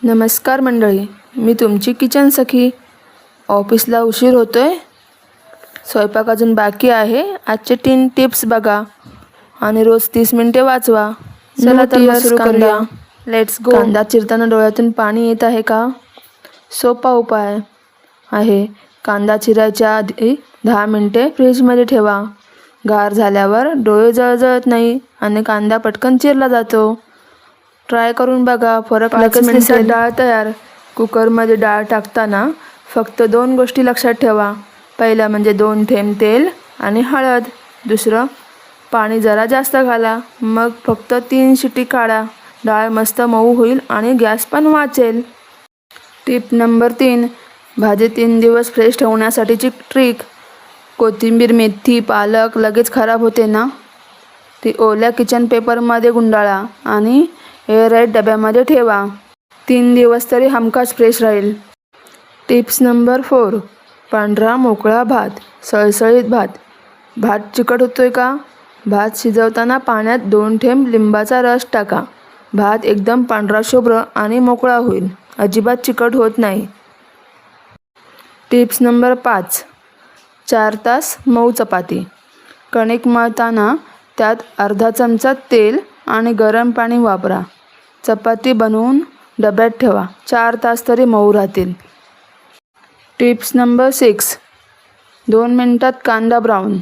नमस्कार मंडळी, मी तुमची किचन सखी. ऑफिसला उशीर होतोय, स्वयंपाक अजून बाकी आहे. आजचे 3 टिप्स बघा आणि रोज 30 मिनिटे वाचवा. चला तर मग सुरू करूया. Let's go. कांदा चिरताना डोळ्यातून पाणी येत आहे का? सोपा उपाय आहे. कांदा चिरायच्या आधी 10 मिनिटे फ्रीजमध्ये ठेवा. गार झाल्यावर डोळे जळजळत नाही आणि कांदा पटकन चिरला जातो. ट्राय करून बघा, फरक लगेच दिसेल. डाळ तयार. कुकरमध्ये डाळ टाकताना फक्त 2 गोष्टी लक्षात ठेवा. पहिला म्हणजे 2 थेंब तेल आणि हळद. दुसरं, पाणी जरा जास्त घाला. मग फक्त 3 शिटी काढा. डाळ मस्त मऊ होईल आणि गॅस पण वाचेल. टिप नंबर 3, भाजी 3 दिवस फ्रेश ठेवण्यासाठीची ट्रिक. कोथिंबीर, मेथी, पालक लगेच खराब होते ना, ती ओल्या किचन पेपरमध्ये गुंडाळा आणि एअरटाईट डब्यामध्ये ठेवा. 3 दिवस तरी हमखास फ्रेश राहील. टिप्स नंबर 4, पांढरा मोकळा भात. सळसळीत भात. भात चिकट होतोय का? भात शिजवताना पाण्यात 2 थेंब लिंबाचा रस टाका. भात एकदम पांढरा शुभ्र आणि मोकळा होईल. अजिबात चिकट होत नाही. टिप्स नंबर 5, 4 तास मऊ चपाती. कणिक मळताना त्यात अर्धा चमचा तेल आणि गरम पाणी वापरा. चपाती बनवून डब्यात ठेवा. 4 तास तरी मऊ राहतील. टिप्स नंबर 6, 2 मिनिटात कांदा ब्राऊन.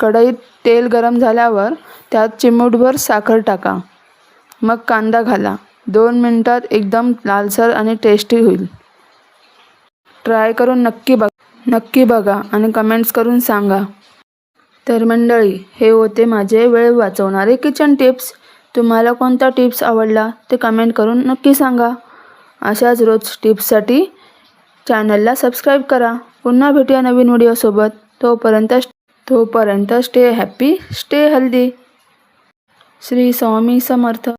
कढईत तेल गरम झाल्यावर त्यात चिमूटभर साखर टाका. मग कांदा घाला. 2 मिनिटात एकदम लालसर आणि टेस्टी होईल. ट्राय करून नक्की बघा आणि कमेंट्स करून सांगा. तर मंडळी, हे होते माझे वेळ वाचवणारे किचन टिप्स. तुम्हाला कोणता टिप्स आवडला ते कमेंट करून नक्की सांगा. अशाच रोज टिप्ससाठी चॅनलला सबस्क्राईब करा. पुन्हा भेटूया नवीन व्हिडिओसोबत. तोपर्यंत stay happy, stay healthy. Shri Swami समर्थ.